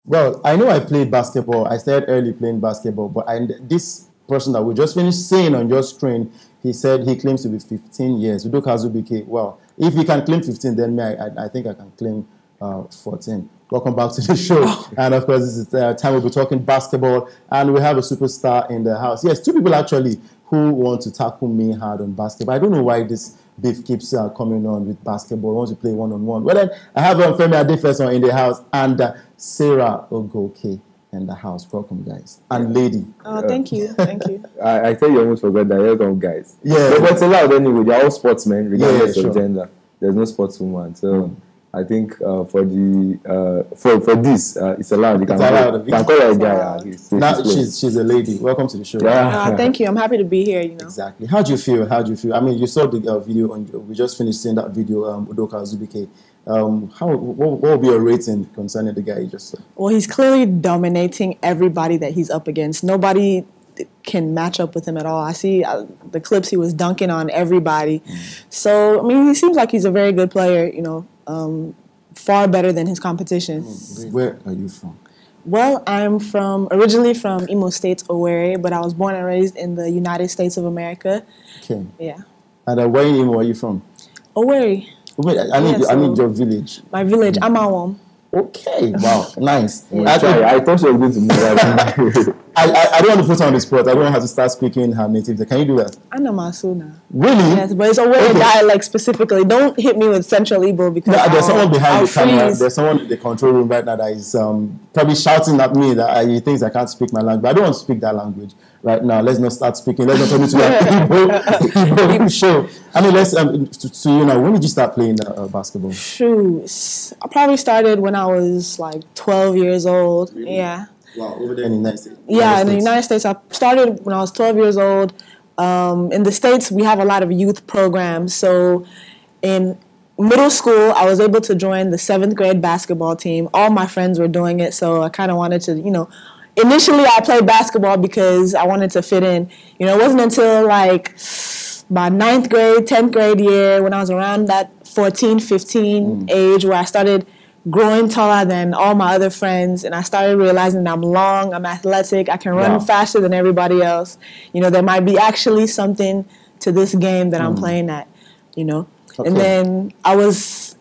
Well, I know I played basketball. I started early playing basketball, but this person that we just finished seeing on your screen, he said he claims to be 15 years. Udoka Azubike, well, if he can claim 15, then me, I think I can claim 14. Welcome back to the show. And of course, this is the time we'll be talking basketball, and we have a superstar in the house. Yes, two people actually who want to tackle me hard on basketball. I don't know why this beef keeps coming on with basketball. I want to play one-on-one. Well, then I have Femi Adefeso in the house and Sarah Ogoke in the house. Welcome, guys. And lady. Oh, thank you. Thank you. I tell you almost forgot that. Welcome, guys. Yeah. But it's allowed anyway. They're all sportsmen, regardless sure. of gender. There's no sportswoman. So I think for this, it's allowed. You can call her a guy. Now she's a lady. Welcome to the show. Yeah. Thank you. I'm happy to be here. Exactly. How do you feel? I mean, you saw the video we just finished seeing that video. Udoka Azubike. What will be your rating concerning the guy you just saw? Well, he's clearly dominating everybody that he's up against. Nobody can match up with him at all. I see the clips, he was dunking on everybody. So, I mean, he seems like he's a very good player, far better than his competition. Where are you from? Well, I'm originally from Imo State, Owerri, but I was born and raised in the United States of America. Okay. Yeah. And where in Imo are you from? Owerri. I need your village. My village, Amawam. Okay, wow, nice. I thought she was going to move that. I don't want to put her on the spot. I don't want her to start speaking her native. Can you do that? Anamasuna. Really? Yes, but it's a Owerri dialect specifically. Don't hit me with Central Igbo because there's someone behind the camera. freeze. There's someone in the control room right now that is probably shouting at me that he thinks I can't speak my language. But I don't want to speak that language right now. Let's not start speaking. Let's not turn into an Igbo show. I mean, let's to you now. When did you start playing basketball? Shoot, I probably started when I was like 12 years old. Really? Yeah. Wow, over there in the United States. Yeah, in the United States. I started when I was 12 years old. In the States, we have a lot of youth programs. So in middle school, I was able to join the 7th grade basketball team. All my friends were doing it, so I kind of wanted to, Initially, I played basketball because I wanted to fit in. It wasn't until like my 9th grade, 10th grade year, when I was around that 14, 15 age, where I started growing taller than all my other friends, and I started realizing that I'm long, I'm athletic, I can run faster than everybody else. There might be actually something to this game that I'm playing at, Okay. And then I was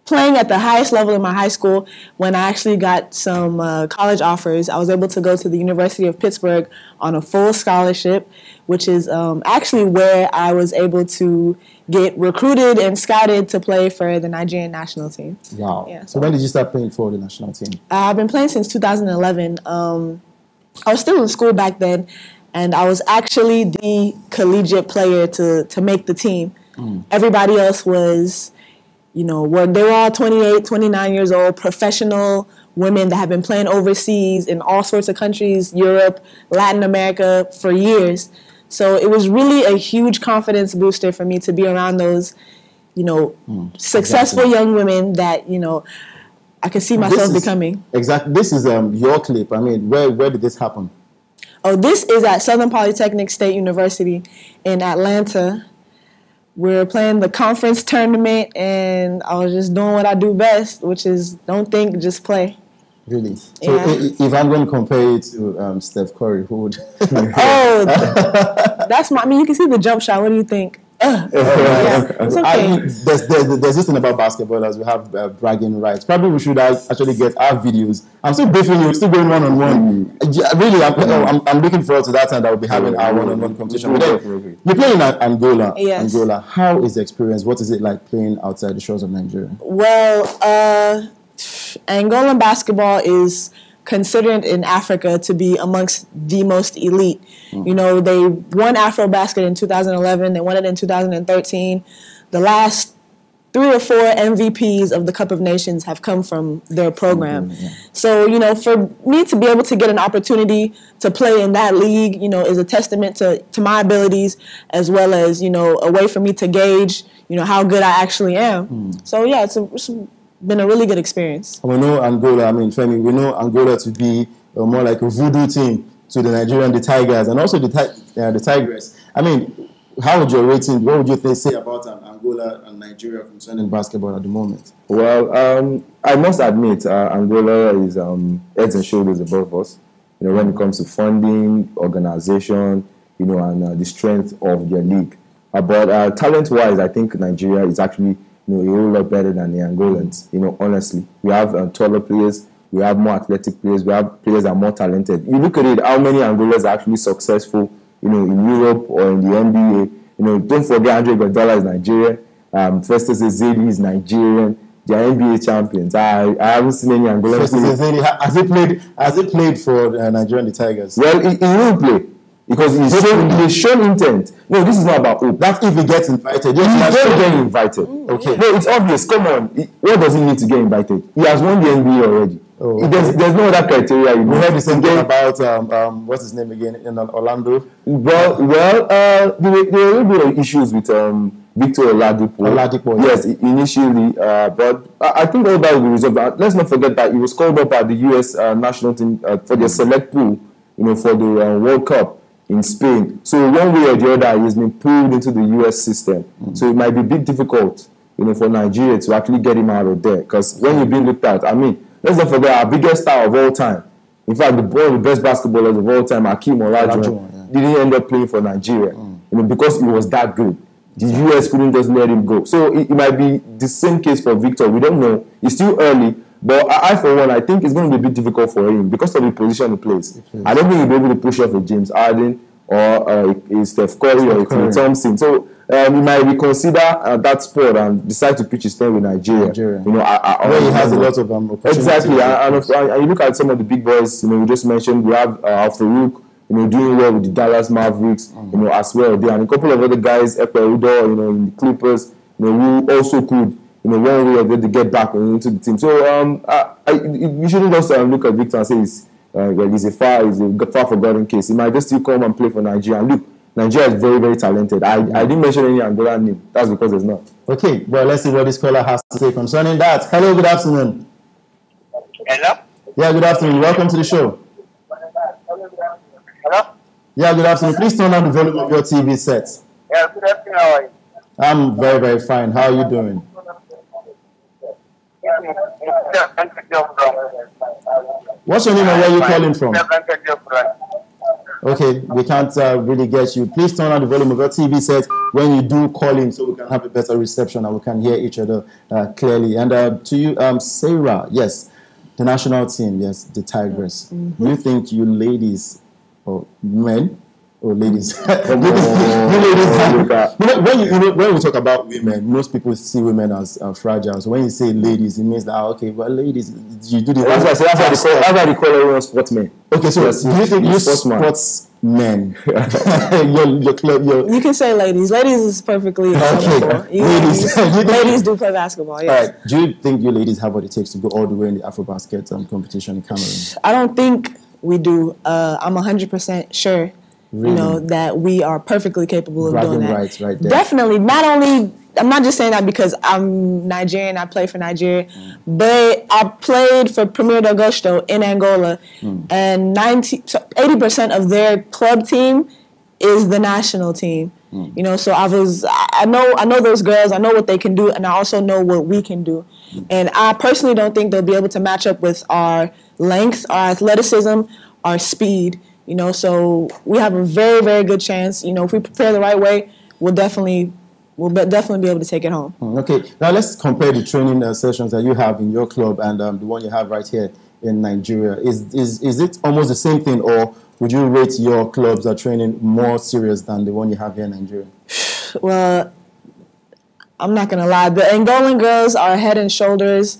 playing at the highest level in my high school when I actually got some college offers. I was able to go to the University of Pittsburgh on a full scholarship, which is actually where I was able to get recruited and scouted to play for the Nigerian national team. Wow. Yeah, so when did you start playing for the national team? I've been playing since 2011. I was still in school back then, and I was actually the collegiate player to make the team. Everybody else was, they were all 28, 29 years old, professional women that have been playing overseas in all sorts of countries, Europe, Latin America, for years. So it was really a huge confidence booster for me to be around those, successful young women that, I could see myself becoming. Exactly. This is your clip. I mean, where did this happen? Oh, this is at Southern Polytechnic State University in Atlanta. We were playing the conference tournament, and I was just doing what I do best, which is don't think, just play. Really? So if I'm going to compare it to Steph Curry, who would... that's you can see the jump shot. What do you think? It's okay. There's this thing about basketball as we have bragging rights. Probably we should actually get our videos. I'm still briefing you, still going one-on-one. Really, I'm looking forward to that time that we'll be having our one-on-one competition. But then, you're playing in Angola. Yes. Angola. How is the experience? What is it like playing outside the shores of Nigeria? Well, Angolan basketball is considered in Africa to be amongst the most elite. They won AfroBasket in 2011. They won it in 2013. The last 3 or 4 MVPs of the Cup of Nations have come from their program. So, for me to be able to get an opportunity to play in that league, is a testament to my abilities, as well as, a way for me to gauge, how good I actually am. So, yeah, it's been a really good experience. We know Angola, Femi, we know Angola to be more like a voodoo team to the Nigerian, the Tigers, and also the Tigress. How would your rating, what would you say about Angola? Angola and Nigeria concerning basketball at the moment? Well, I must admit, Angola is heads and shoulders above us. When it comes to funding, organization, and the strength of their league. But talent-wise, I think Nigeria is actually, a whole lot better than the Angolans. Honestly, we have taller players, we have more athletic players, we have players that are more talented. You look at it, how many Angolans are actually successful, in Europe or in the NBA. Don't forget Andre Iguodala is Nigerian. Festus Ezeli is Nigerian. They are NBA champions. I haven't seen any Angolan. Festus Ezeli, has he played for Nigeria and the Tigers? Well, he will play. Because he's shown intent. No, this is not about hope. That's if he gets invited. Yes, he's going to get invited. Okay. No, it's obvious. Come on. What does he need to get invited? He has won the NBA already. Oh, okay. There's no other criteria. We heard the same thing about what's his name again in Orlando. Well, there were a little bit of issues with Victor Oladipo. Yes, initially, but I think all that will be resolved. Let's not forget that he was called up at the U.S. national team for the select pool, for the World Cup in Spain. So one way or the other, he's been pulled into the U.S. system. So it might be a bit difficult, for Nigeria to actually get him out of there. Because when you're being looked at, let's not forget our biggest star of all time. In fact, one of the best basketballers of all time, Hakeem Olajuwon, didn't end up playing for Nigeria, because he was that good. The U.S. couldn't just let him go. So it might be the same case for Victor. We don't know. It's still early. But I, for one, I think it's going to be a bit difficult for him because of the position he plays. I don't think he'll be able to push off a James Harden or a Steph Curry or a Klay Thompson. So he might reconsider that sport and decide to pitch his tent with Nigeria. Where he has a lot of opportunities. Exactly. And you look at some of the big boys, we just mentioned, we have Al-Farouk, doing well with the Dallas Mavericks, as well. There and a couple of other guys, Ekpe Udoh, in the Clippers, who also could, one way or the other to get back into the team. So you shouldn't just look at Victor and say he's a far forgotten case. He might just still come and play for Nigeria. And look, Nigeria is very, very talented. I didn't mention any Angolan name. That's because there's not. Okay, well, let's see what this caller has to say concerning that. Hello, good afternoon. Hello? Yeah, good afternoon. Welcome to the show. Hello? Yeah, good afternoon. Please turn on the volume of your TV set. Yeah, good afternoon. How are you? I'm very, very fine. How are you doing? What's your name and where are you calling from? Okay, we can't really get you. Please turn on the volume of your TV set when you do call in so we can have a better reception and we can hear each other clearly. And to you, Sarah, yes, the national team, yes, the Tigers. Do you think you ladies, or men, or ladies, when we talk about women, most people see women as fragile. So when you say ladies, it means that okay, well, ladies, you do the. That's why they call everyone sportsmen. Okay, so do you think you sportsmen? You can say ladies. Ladies is perfectly okay. Ladies do play basketball. Yes. All right. Do you think you ladies have what it takes to go all the way in the AfroBasket competition in Cameroon? I don't think we do. I'm 100% sure. Really? That we are perfectly capable of doing that. Rights right there. Definitely. Not only, I'm not just saying that because I'm Nigerian, I play for Nigeria, but I played for Premier de Agosto in Angola, and 80% of their club team is the national team. So I know those girls, I know what they can do, and I also know what we can do. And I personally don't think they'll be able to match up with our length, our athleticism, our speed. So we have a very, very good chance. If we prepare the right way, we'll definitely be able to take it home. Okay, now let's compare the training sessions that you have in your club and the one you have right here in Nigeria. Is it almost the same thing, or would you rate your clubs that training more serious than the one you have here in Nigeria? Well, I'm not gonna lie. The Angolan girls are head and shoulders.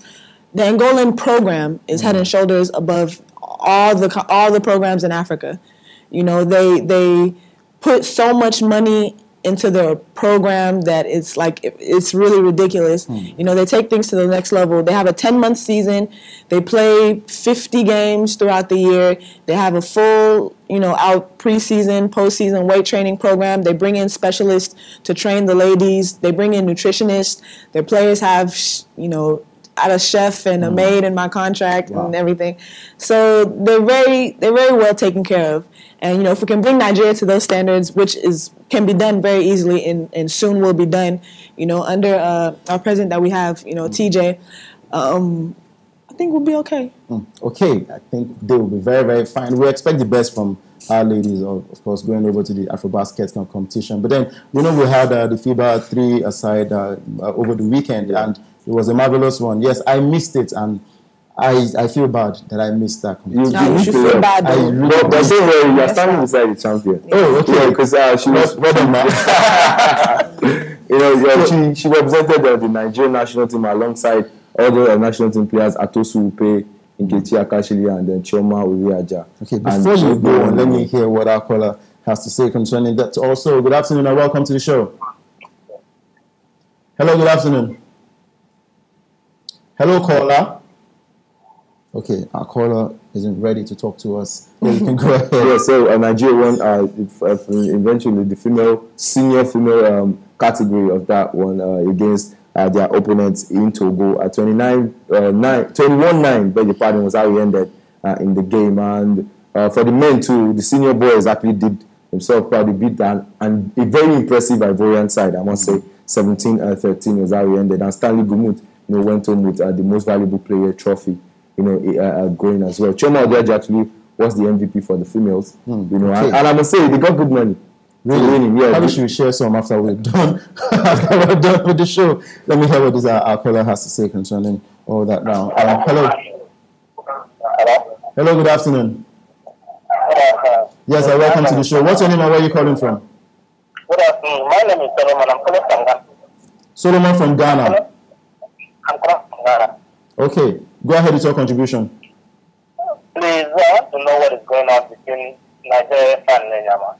The Angolan program is head and shoulders above all the programs in Africa. They put so much money into their program that it's really ridiculous. They take things to the next level. They have a 10-month season. They play 50 games throughout the year. They have a full, out preseason, postseason weight training program. They bring in specialists to train the ladies. They bring in nutritionists. Their players have, had a chef and a maid in my contract and everything. So they're very well taken care of. And, if we can bring Nigeria to those standards, which can be done very easily and soon will be done, under our president that we have, TJ, I think we'll be okay. Okay, I think they will be very, very fine. We expect the best from our ladies, of course, going over to the AfroBasket competition. But then, we had the FIBA 3-a-side over the weekend, and it was a marvelous one. Yes, I missed it, and I feel bad that I missed that competition. You should feel bad, though. But don't worry, you're standing beside the champion. Oh, okay. Because she was... she represented the Nigerian national team alongside other national team players, Atosu Upe, Nkechi Akashili, and then Chioma Uriaja. Okay, before you go on, let me hear what our caller has to say concerning that. Also, good afternoon and welcome to the show. Hello, good afternoon. Hello, caller. Okay, our caller isn't ready to talk to us. Yeah, you can go ahead. Yeah, so Nigeria won eventually the senior female category of that one against their opponents in Togo at 21-9, beg your pardon, was how we ended in the game. And for the men too, the senior boys actually did themselves proud. They beat that, and a very impressive Ivorian side, I must say. 17-13 was how we ended. And Stanley Gumut, went home with the most valuable player trophy, going as well. Chioma Odiaja actually was the MVP for the females, okay. And I must say they got good money. Really? Yeah. Probably should share some after we're done. After we're done with the show. Let me hear what our caller has to say concerning all that now. Hello. Hello, good afternoon. Yes, welcome to the show. What's your name and where are you calling from? Good afternoon. My name is Solomon. I'm calling from Ghana. Solomon from Ghana. I'm calling from Ghana. Okay, go ahead with your contribution. Please, I want to know what is going on between Nigeria and Enyama.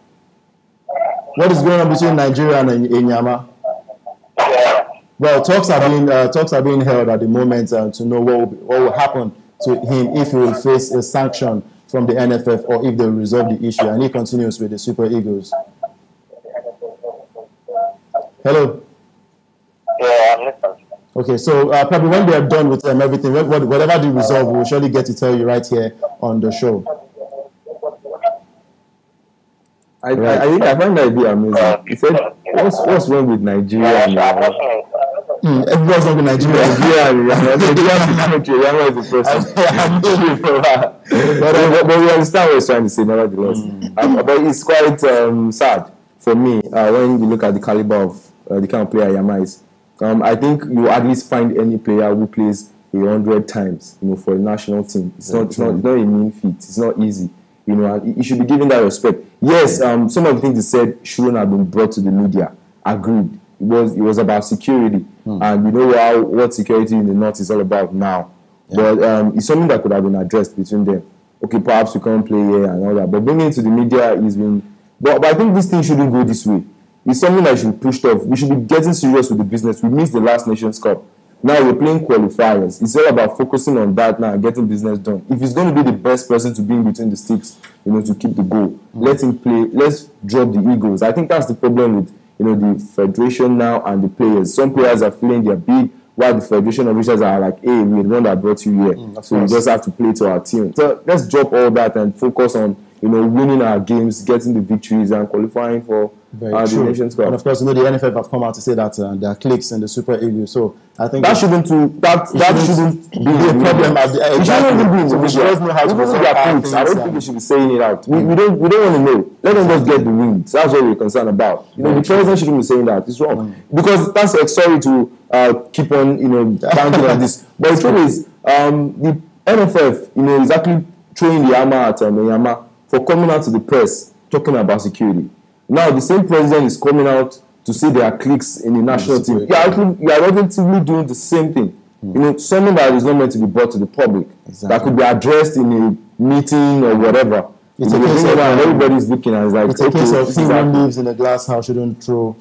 What is going on between Nigeria and Enyama? Yeah. Well, talks are being held at the moment to know what will happen to him if he will face a sanction from the NFF or if they will resolve the issue. And he continues with the Super Eagles. Hello. Yeah, I'm listening. Okay, so probably when they are done with everything, whatever they resolve, we'll surely get to tell you right here on the show. I think I find that a bit amazing. He said, what's wrong with Nigeria? What's wrong with Nigeria? But we understand what he's trying to say, nevertheless. But it's quite sad for me when you look at the caliber of the kind of player Yama is. I think you at least find any player who plays 100 times, for a national team. It's not a mean feat. It's not easy. And he should be given that respect. Yes, some of the things he said shouldn't have been brought to the media. Agreed. It was about security, and we know what security in the north is all about now. Yeah. But it's something that could have been addressed between them. Okay, perhaps we can't play here and all that, but bringing it to the media is been. But I think this thing shouldn't go this way. It's something that should be pushed off. We should be getting serious with the business. We missed the last Nations Cup. Now we're playing qualifiers. It's all about focusing on that now and getting business done. If he's going to be the best person to be in between the sticks, to keep the goal, let him play. Let's drop the egos. I think that's the problem with the federation now and the players. Some players are feeling they're big, while the federation officials are like, hey, we're the one that brought you here. So we just have to play to our team. So let's drop all that and focus on winning our games, getting the victories and qualifying for the Nations Cup. And of course, the NFF have come out to say that there are cliques in the Super Eagles. So I think that shouldn't be a problem. It shouldn't be. We should know how to resolve things. I don't think we should be saying it out. We don't want to know. Let them just get the wins. That's what we're concerned about. The president shouldn't be saying that. It's wrong because that's sorry to keep on counting on this. But the truth is, the NFF is actually throwing the hammer at Yama for coming out to the press talking about security. Now, the same president is coming out to say there are cliques in the national team. You are relatively doing the same thing. Something that is not meant to be brought to the public. Exactly. That could be addressed in a meeting or whatever. It's a case of everybody's looking at it like, it's a case of he who lives in a glass house shouldn't throw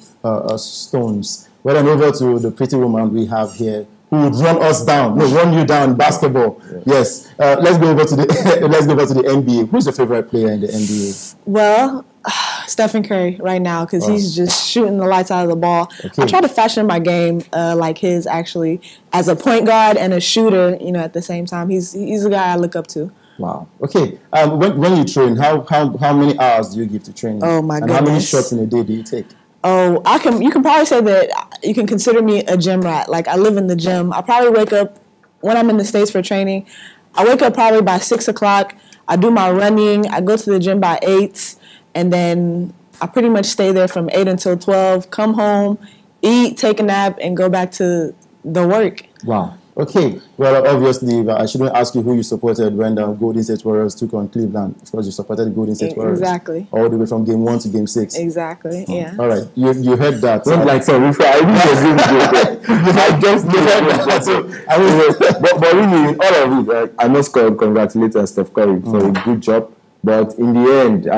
stones. Well, then over to the pretty woman we have here, who would run us down, run you down in basketball. Yeah. Yes. Let's go over to the NBA. Who's your favorite player in the NBA? Well, Stephen Curry right now because he's just shooting the lights out of the ball. Okay. I try to fashion my game like his, actually, as a point guard and a shooter, at the same time. He's a guy I look up to. Wow. Okay. When you train, how many hours do you give to training? Oh, my goodness. And how many shots in a day do you take? Oh, you can probably say that you can consider me a gym rat. Like, I live in the gym. I probably wake up, when I'm in the States for training, I wake up probably by 6 o'clock. I do my running. I go to the gym by 8, and then I pretty much stay there from 8 until 12, come home, eat, take a nap, and go back to the work. Wow. Okay. Well, obviously, I shouldn't ask you who you supported when the Golden State Warriors took on Cleveland. Of course, you supported the Golden State Warriors. Exactly. All the way from game 1 to game 6. Exactly, yeah. All right. You heard that. Not like so. I really agree with you. I just heard that. But really, in all of it, I must congratulate Steph Curry for a good job. But in the end,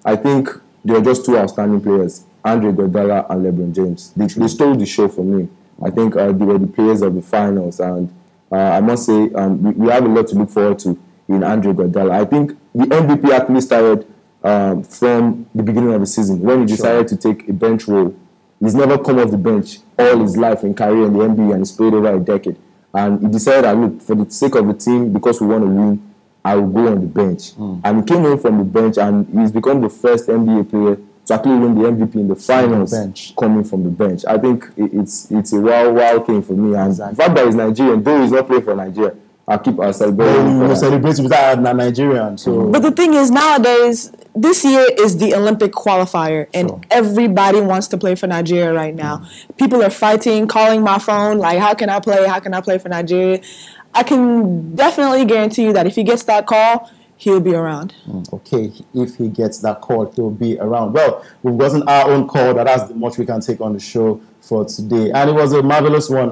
I think they are just two outstanding players, Andre Iguodala and LeBron James. They stole the show for me. I think they were the players of the finals, and I must say we have a lot to look forward to in Andre Iguodala. I think the MVP actually started from the beginning of the season when he decided to take a bench role. He's never come off the bench all his life in career in the NBA, and he's played over a decade. And he decided, look, for the sake of the team, because we want to win, I will go on the bench. And he came in from the bench, and he's become the first NBA player to actually win the MVP in the finals coming from the bench. I think it's a wow thing for me. And the fact that he's Nigerian, though he's not playing for Nigeria, I'll keep celebrating. We'll celebrate without a Nigerian. So. But the thing is, nowadays, this year is the Olympic qualifier, and everybody wants to play for Nigeria right now. People are fighting, calling my phone, like, how can I play? How can I play for Nigeria? I can definitely guarantee you that if he gets that call, he'll be around. Okay, if he gets that call, he'll be around. Well, we've gotten our own call. That's the much we can take on the show for today. And it was a marvelous one,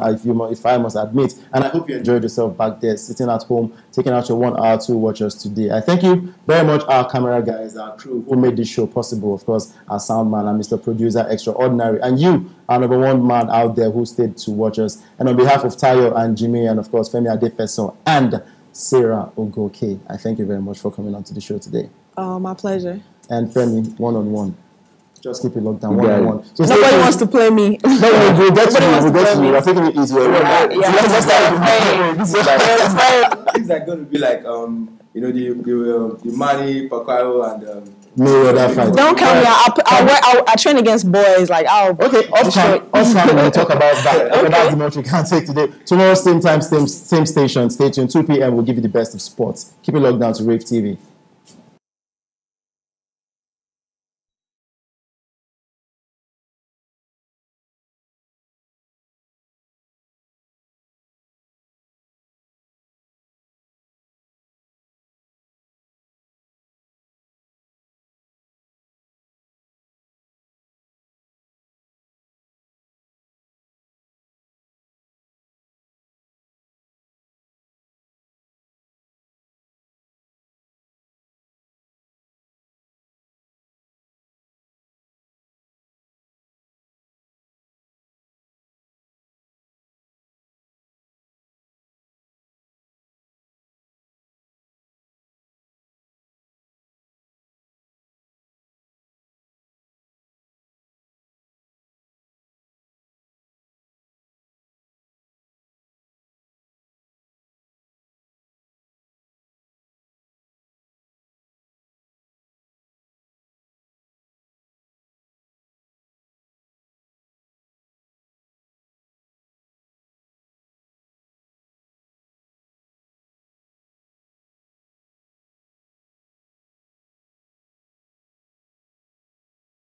if I must admit. And I hope you enjoyed yourself back there, sitting at home, taking out your 1 hour to watch us today. I thank you very much, our camera guys, our crew who made this show possible. Of course, our sound man and Mr. Producer Extraordinary. And you, our number one man out there who stayed to watch us. And on behalf of Tayo and Jimmy and, of course, Femi Adefeso and Sarah Ogoke, I thank you very much for coming on to the show today. Oh, my pleasure. And Femi, one-on-one. Just keep it locked down, one-on-one. So nobody wants to play me. No, we'll get to you. We're taking it easy. This is like going to be like, the Manny Pacquiao and... Mayweather fight. Don't count me out. I train against boys. Like, okay, off time, we'll talk about that. Okay. That's the much we can take today. Tomorrow, same time, same station. Stay tuned. 2 p.m. We'll give you the best of sports. Keep it locked down to Rave TV.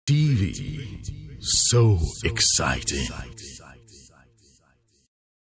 TV, so exciting.